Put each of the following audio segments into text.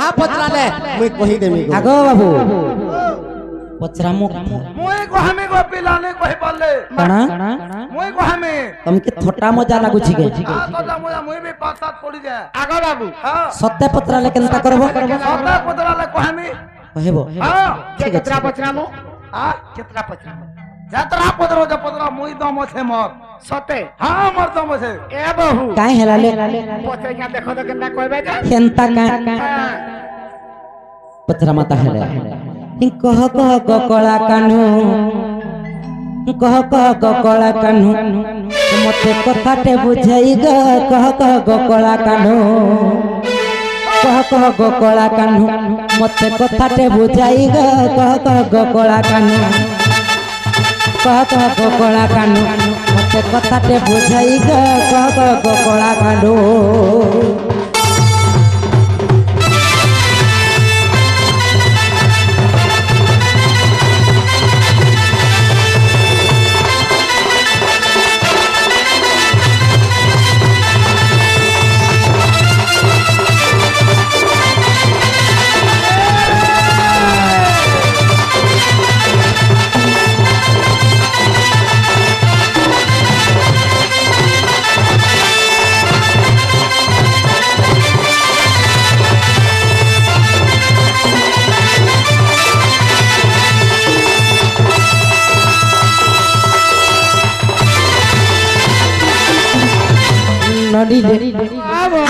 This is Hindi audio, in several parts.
हाँ पचराले मुई कहि देमी आगो बाबू पचरा मु मुई को हमें को पिलाने को बोले कणा मुई को हमें तुमके थोटा मजा लागु छी के तो मुई भी पाता पड़ी जाए आगा बाबू हां सत्य पचराले केनता करबो सदा पचराले को हमें कहबो हां ठीक केतरा पचरा मु हां केतरा पचरा जतरा पचरो ज पचरा मुई दम छे मोर सते हां मोर दम छे ए बहू काहे हेलाले पचरे क्या देखो तो केनता कहबे जा केनता का पचरा माता हेले कह कह गकला कान्हू कह कह गकला कान्हू मते कथाटे बुझाई ग कह कह गकला कान्हू कह कह गकला कान्हू मते कथाटे बुझाई ग कह कह गकला कान्हू कह कह गकला कान्हू मते कथाटे बुझाई ग कह कह गकला कान्हू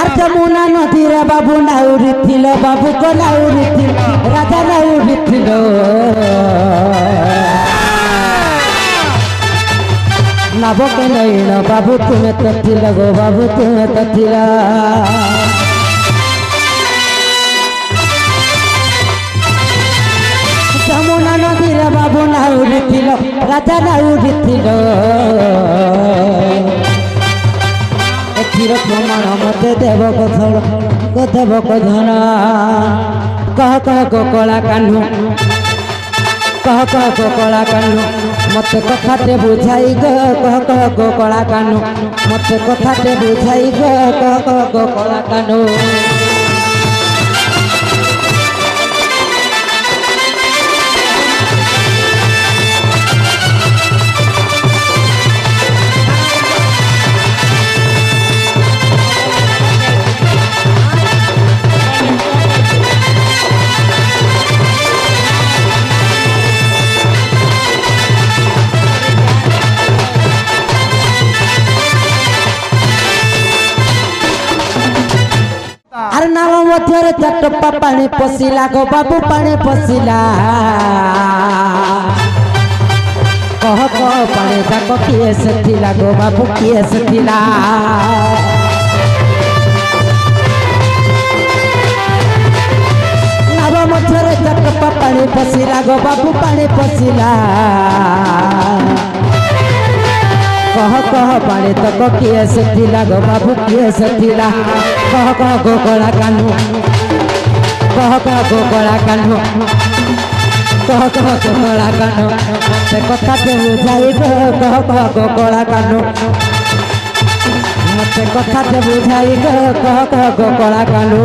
আর যমুনা নদীর বাবু নাউরি ছিল বাবু গো নাউরি ছিল রাজা নাউরি ছিল নাবকে নইন বাবু তুমি তো ছিল গো বাবু তুমি তো ছিল যমুনা নদীর বাবু নাউরি ছিল রাজা নাউরি ছিল ক্ষীর প্রমাণ মতে দেব কথল দেব কথন কহ কহ গোকলা কাহ্নু কহ কহ গোকলা কাহ্নু মতে কথাতে বুঝাই গ কহ কহ গোকলা কাহ্নু মতে কথাতে বুঝাই গ কহ কহ গোকলা কাহ্নু আর নাম মধ্যে চটপা পানি পশিলা গো বাবু পানি পশিলা কহ কহ পানি যাক কিয়ে সেথিলা গো বাবু কিয়ে সেথিলা নাম মধ্যে চটপা পানি পশিলা গো বাবু পানি পশিলা कह कह पानी तक किए सेथिला गो बाबू किए सेथिला कह कह गोकला कान्हू कह कह गोकला कान्हू कह कह गोकला कान्हू से कथा ते बुझाई गो कह कह गोकला कान्हू मते कथा ते बुझाई गो कह कह गोकला कान्हू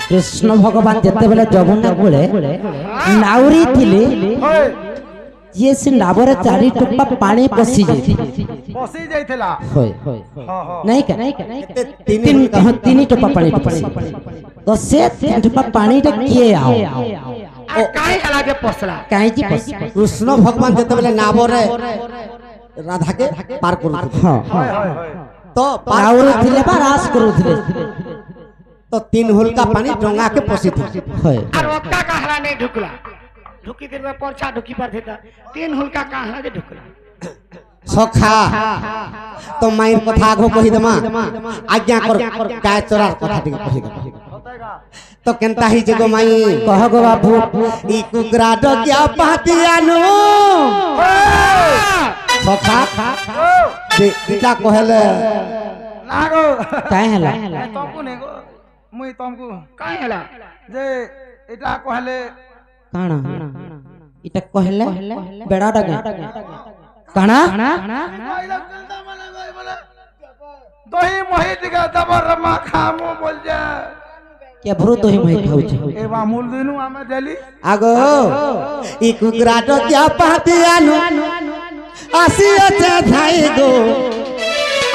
कृष्ण भगवान जिते बेले जमुना कूले नाउरी थिले ये से नावर चारि टोपा पानी पसी जाइथिला होय नहीं का तीन टोपा पानी पसी तो से तीन टोपा पानी टा किए आओ काहे हला के पसला काहे जी पस कृष्ण भगवान जिते बेले नावरे राधा के पार करू हां तो नाउरी थिले बा रास करू थिले तो तीन हुलका पानी डोंगा के पसी थी और ओक्का कहला नहीं ढुकला ढुकी दिन में परछा ढुकी पर देता तीन हुलका कहला जे ढुकला সখা তো মায়ের কথা আগ কহি দেমা আজ্ঞা কর গায়ে চরার কথা টিকে কহি দেমা তো কেনতা হইছে গো মাই কহ গো বাবু ই কুকরা ডকিয়া পাতি আনু সখা যে ইটা কহেলে না গো কাই হেলা তমকু নে গো মুই তমকু কাই হেলা যে এটা কহলে কাଣା এটা কহেলে বেড়া ডাকে কাଣା দহি মহি টিকা দবর রমা খামু বল যা কে ভ্রু দহি মহি খাউছে এ বা মূল দিনু আমি দেলি আগো ই কুকরা ডকিয়া পাতি আনু আসি আছে ধাই গো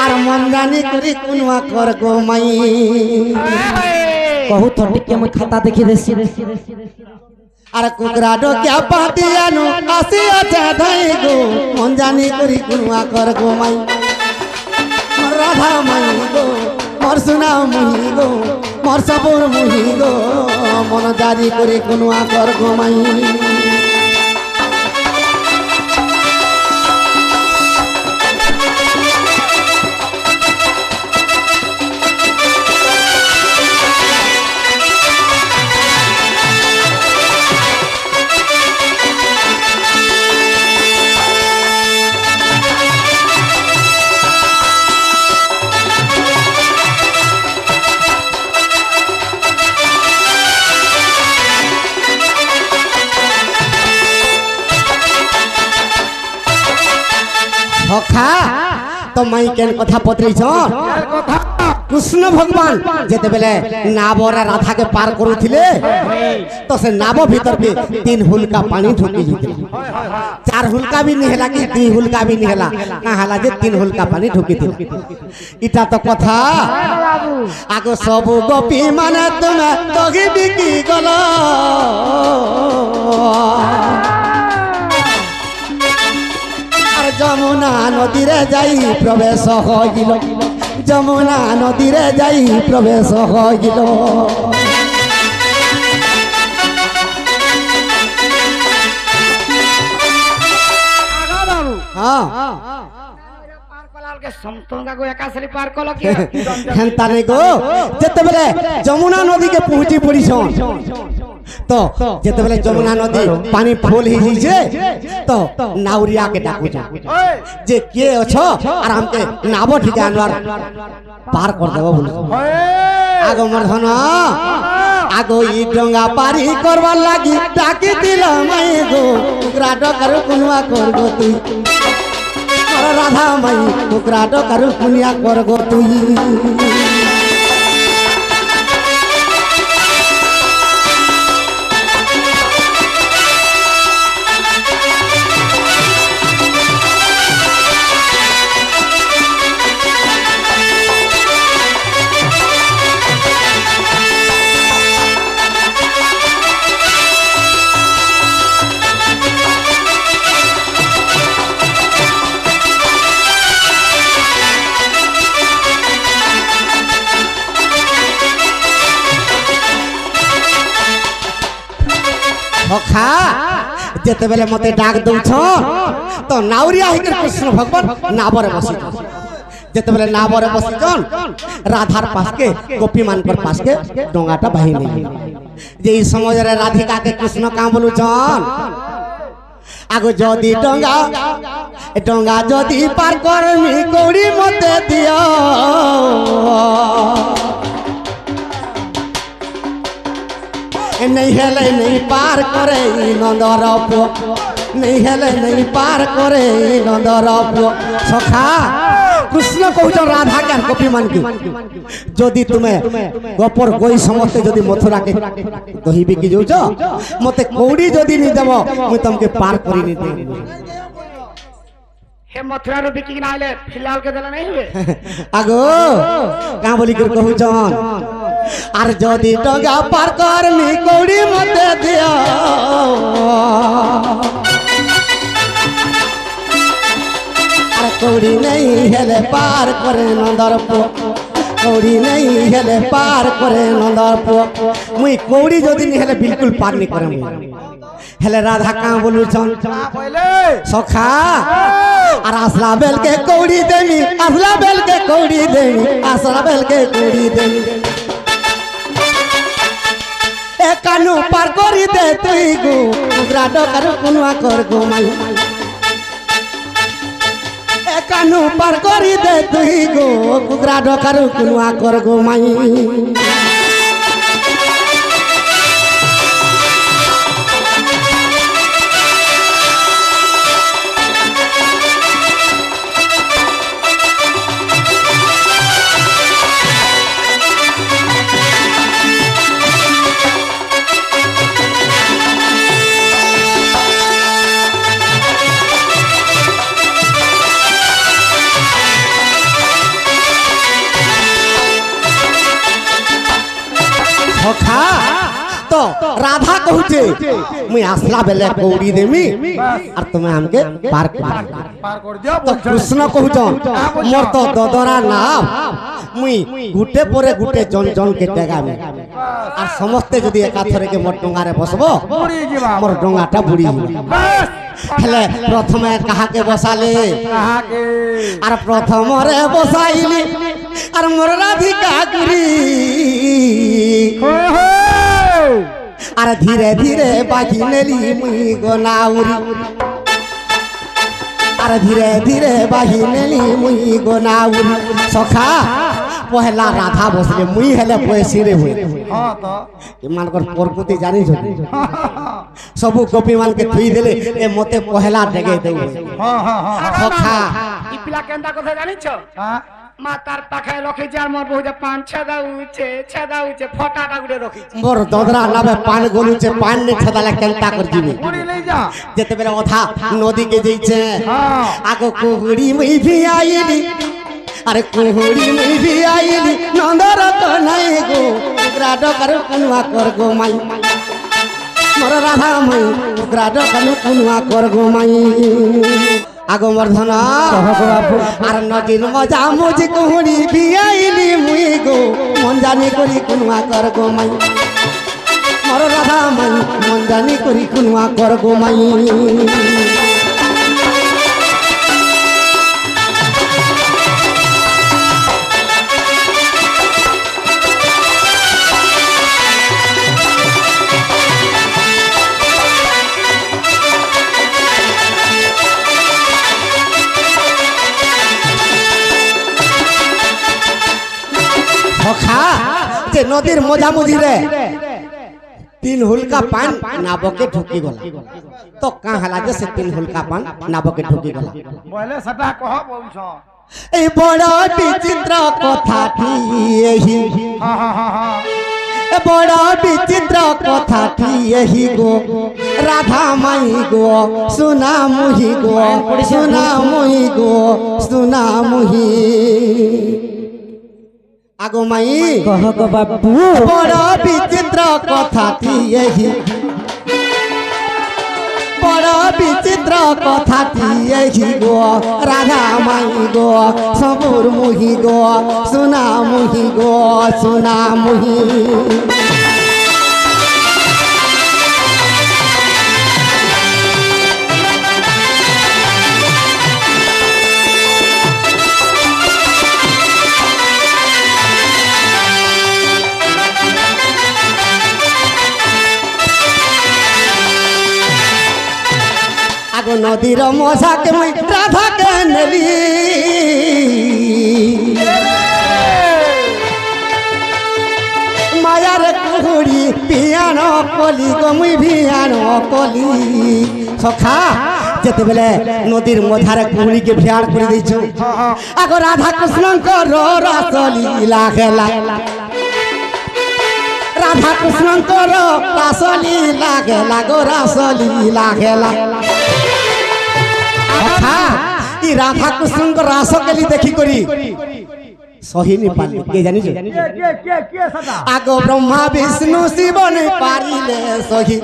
আর মন জানি করি কুনवा কর গো মাই कहू तो टिके मैं खाता देखी देसी আর কুকরা ডকিয়া পাতি আনু আসি আছে ধাই গো মন জানি করি কুনवा কর গো মাই মোর রাধা মাই গো মোর সোনা মুহি গো মোর সবর মুহি গো মন জানি করি কুনवा কর গো মাই সখা তো মাই কেন কথা পত্রিছ কথা কৃষ্ণ ভগবান যেতেবেলে নাবরা রাধাকে পার করুଥିଲେ তো সে নাব ভিতরকে 3 হুলকা পানি ঢুকি দিଥିଲେ 4 হুলকা भी नहीं ହେଲା कि 2 হুলকা भी नहीं ହେଲା না ହେଲା যে 3 হুলকা পানি ঢুকি দিল ইটা তো কথা আগো সব গোপী মানে তুমি তগি বিকি গল আর যমুনা নদীরে যাই প্রবেশ হইল যমুনা নদীরে যাই প্রবেশ হইল হ্যাঁ হেন্তা নেই গো যেতেবেলে যমুনা নদীকে পৌঁছি পড়িছন তো যেতেবেলে যমুনা নদী পানি ফুল হয়ে যাইছে তো নাউরিয়া কে ডাকুছ যে কে অছ আর আমকে নাব ঠিক আনবার পার কর দেব বল আগো মোর ধন আগো ই ডঙ্গা পারি করবার লাগি ডাকি দিল মাই গো কুকরা ডকার কুনवा কর গো তুই রাধা মাই কুকরা ডকার কুনিয়া কর গো তুই সখা যেতেবেলে মতে ডাক দউছ তো নাউরিয়া হইকে কৃষ্ণ ভগবান নাবরে বসি যেতেবেলে নাবরে বসিছন রাধার পাশকে গোপী মানকর পাশকে ডঙ্গাটা বাহি নেই যে এই সময়ের রাধিকাকে কৃষ্ণ কাম বলুছন আগো যদি ডঙ্গা ডঙ্গা যদি পার করমি গৌরী মতে দিও नहीं हेले नहीं पार करे नंदर नहीं हेले नहीं पार करे नंदर सखा कृष्ण कहूछ राधा के गोपी मान की जदि तुम्हें गपर कोई समस्ते जदि मथुरा के दही बिकी जाऊच मते कौड़ी जदि नहीं देव मुझे तुमके पार करी नहीं दे हे मथुरा रो बिकी ना आले फिलहाल के देला नहीं हुए आगो का बोली कर कहूचन আর যদি ডগা পার করমি কৌড়ি মতে দিও আর কৌড়ি নেই হেলে পার করে নন্দরপ কৌড়ি নেই হেলে পার করে নন্দরপ মুই কৌড়ি যদি নি হেলে বিলকুল পার নি করে हेले राधा कहाँ बोलू छन कहाँ बोले सखा और असला बेल के कौड़ी देनी असला बेल के कौड़ी देनी असला बेल के कौड़ी देनी ए कानू पार करी दे तुई गो कुकरा डकर कुनवा कर गो माई ए कानू पार करी दे तुई गो कुकरा डकर कुनवा कर गो माई सखा तो राधा कहूचे मुई आसला बेले कौड़ी देमी और तुम्हें हमके पार कर दियो तो कृष्ण कहूचन मोर तो ददरा नाम मुई गुटे परे गुटे जन जन के टेगामी और समस्ते जदि एकाथरे के मोर डोंगारे बसबो बुड़ी जीवा मोर डोंगाटा बुड़ी हेले प्रथमे कहा के बसाले कहाँ के और प्रथम रे बसाइली और मोर राधिका गुरी और धीरे धीरे बाजी नेली मुई गोनाउरी और धीरे धीरे बाजी नेली मुई गोनाउरी सखा पहला राधा बसले मुई हेले पैसी रे हुए हाँ तो इमान कर परकुती जानी छ सबु गोपी मान के थुई देले ए मते पहला डेगे दे हाँ हाँ हाँ सखा इ पिला केंदा কথা জানিছ हाँ মাতার পাখায় রখে যার মোর বহু পান ছেদা উঠে ফটাটা গুড়ে রখিছে मोर ददरा नावे पान गोलू छे पान ने छदाला केंता कर जीवी बुड़ी ले जा जेते बेरे अथा नदी के जइछे हाँ आगो कुहुड़ी मई भी आईली अरे कुहुड़ी मई भी आईली नंदर तो नहीं गो कुकरा डकर कुनवा कर गो माई मोर राधा मई कुकरा डकर कुनवा कर गो माई आगो मर्धना आर नदीर मजा मुझ कुहुड़ी भी आईली मुई गो मन जानी करी कुनवा कर गो माई मोर राधा मई मन जानी करी कुनवा कर गो माई सखा जे नदीर मजामुझी रे तीन हुलका पान नाबके ढुकी गला तो कहाँ हला जे से तीन हुलका पान नाबके ढुकी गला बोले सटा कह बोलछ ए बड़ा विचित्र कथा थी यही हाँ हाँ हाँ हाँ ए बड़ा विचित्र कथा थी यही गो राधा माई गो सुना मुही गो सुना मुही गो सुना मुही आगो माई कह गो बाबू बड़ा विचित्र कथा थी यही बड़ा विचित्र कथा थी यही गो राधा माई गो सबुर मुही गो सुना मुही गो सुना मुही आगो नदीर मजा के मैं राधा के नेली माया रे कुहुड़ी पियानो कली गो मुई भियानो कली सखा जेते बेले नदीर मधारे कुहुड़ी के भियान कर दैछु आगो राधा कृष्ण को रासली लागेला राधा कृष्ण को रासली लागेला गो रासली लागेला ई राधा कृष्ण को रास के लिए देखी करी सही नहीं पाली के जानी जो के सटा आगो ब्रह्मा विष्णु शिव नहीं पारिले सही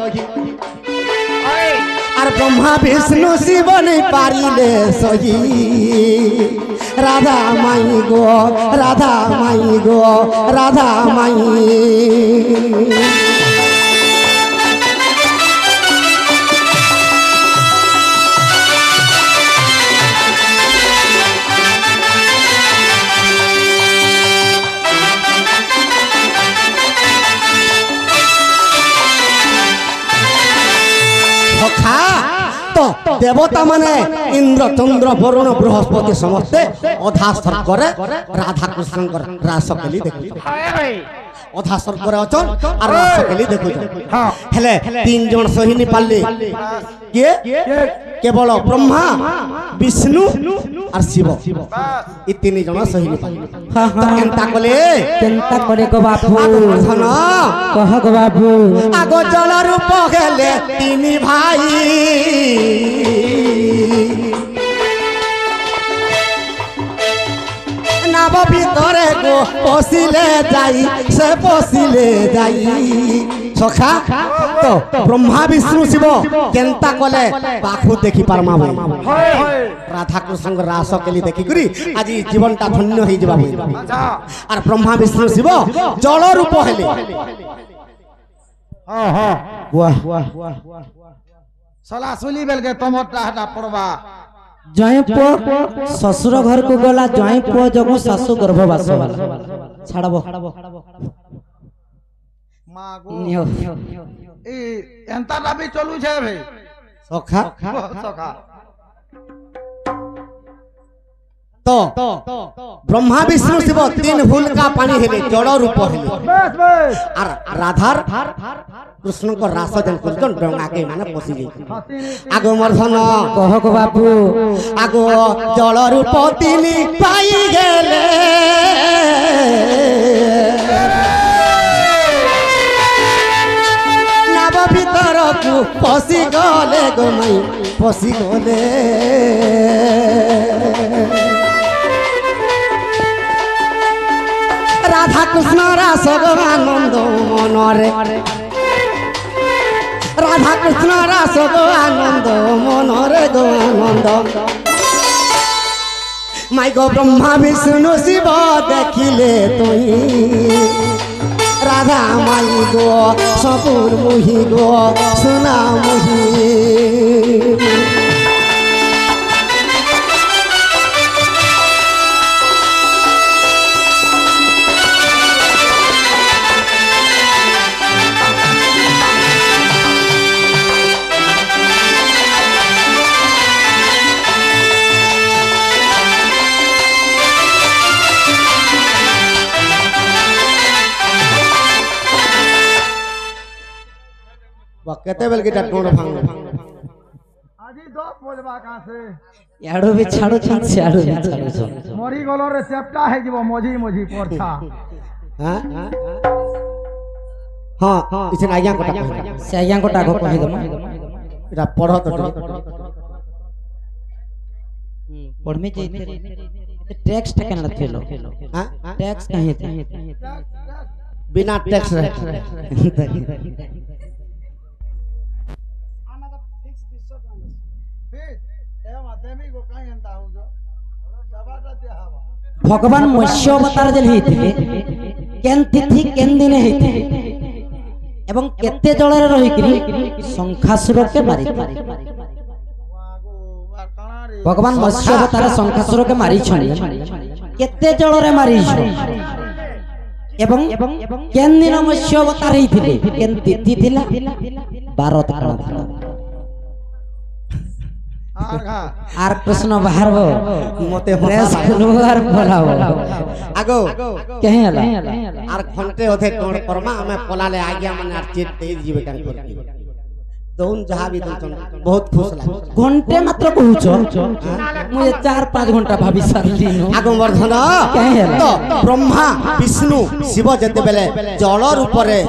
और ब्रह्मा विष्णु शिव नहीं पारिले सही राधा माई गो राधा माई गो राधा माई দেবতা মানে ইন্দ্র চন্দ্র বরুণ বৃহস্পতি সমস্তে অধা স্বর্গরে রাধা কৃষ্ণଙ୍କର রাস কেলি দেখুছ অধা স্বর্গরে অছন আর রাস কেলি দেখুছ হেলে তিন জন সহিনী পারলে কে কেবল ব্রহ্মা বিষ্ণু আর শিব এই তিন জন সহিনী পারলে কেনতা কলে গো বাপু ধন কহ গো বাপু আগ জল রূপ গেলে তিনি ভাই নাব ভিতরে গো পশিলে যাই সে পশিলে যাই সখা তো ব্রহ্মা বিষ্ণু শিব কেনতা কলে পাখু দেখি পারমা ভাই রাধা কৃষ্ণ রাস কেলি দেখি করি আজি জীবনটা ধন্য হয়ে যাবা ভাই আর ব্রহ্মা বিষ্ণু শিব জল রূপ হেলে वाह सला सुली बेल के तमटा हटा पड़वा जय पो ससुर घर को गला जय पो जगो सासु गर्भवास छाड़बो मां गो नियो ए एंता भी चलू छे भाई सखा सखा तो ब्रह्मा विष्णु शिव तीन हुलका पानी हेले जड़ रूप हेले बस बस और राधार कृष्ण को रास जन कुलजन डंगा के माने पसी गई आगो मर्धन कह गो बापू आगो जड़ रूप तीन पाई गेले नाव भीतर को पसी गले गो मई पसी गले राधा कृष्ण रास गो आनंद मनरे राधा कृष्ण रास गो आनंद मनरे गो आनंद माई गो ब्रह्मा विष्णु शिव देखिले तुई राधा माई गो सपुर मुही गो सुना मुही केते बेल की टोड़ भांग आजी 10 बजबा का से याडो भी छाड़ो छन छाड़ो भी छाड़ो छन मरी गलो रे चेप्टा है जीव मोजी मोजी पोरछा हां हां इछन आज्ञा कोटा से आज्ञा कोटा को कहि दम एटा पढ़ो तो पढ़ में जइते टैक्स ठकन लथेलो हां टैक्स कहीं थे बिना टैक्स रहे भगवान मत्स्य अवतार जल हेते केन तिथि केन दिन हेते एवं केते जलरे रहि करी शंखासुर के मारि भगवान मत्स्य अवतार शंखासुर के मारि छन केते जलरे मारि छ एवं केन दिन मत्स्य अवतार हेथिले केन तिथि थिला 12 तारा थिला आर कृष्ण बाहर मते प्रेस खुलवार बोलाओ आगो कहे हला आर घंटे ओथे कोण परमा हमें पलाले आज्ञा माने आर चेत दे जीवे कान करकी दोन जहा भी दोन बहुत खुश लाग घंटे मात्र कहूछो मुझे 4-5 घंटा भाभी सारली नो आगो वर्धन कहे हला तो ब्रह्मा विष्णु शिव जते बेले जल रूप रे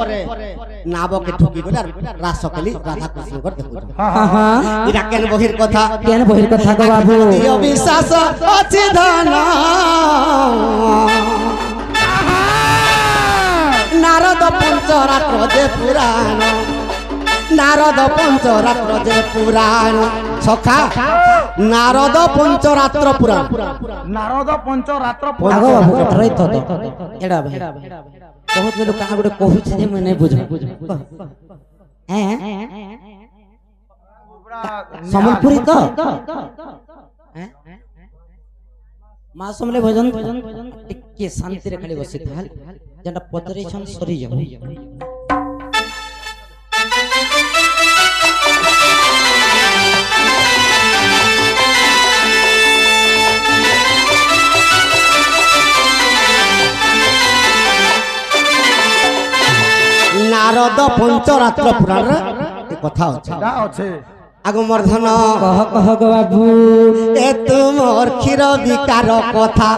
नाव के ठुकी गला रास केली राधा कृष्ण कर देखो हां हां इरा केन बहिर कथा केन बहिर कथा को बाबू दियो विश्वास अछि धन नारद पंचरात्र जे पुराण नारद पंचरात्र जे पुराण सखा नारद पंचरात्र पुराण नारद पंचरात्र आगो बाबू रही तो एडा भाई बहुत लोग कहां गुडे कहू छे मैं नहीं बुझ हैं सम्बलपुरी तो मां समले भजन टिके शांति रे खाली बसित हाल जंटा पतरे छन सरी जाऊ ନାରଦ ପଞ୍ଚରାତ୍ର ପୁରାଣରେ ଏ କଥା ଅଛି ଯା ଅଛି ଆଗ ମର୍ଧନ କହ କହ ଗୋ ବାବୁ ଏ ତୁମର କ୍ଷୀର ବିକାର କଥା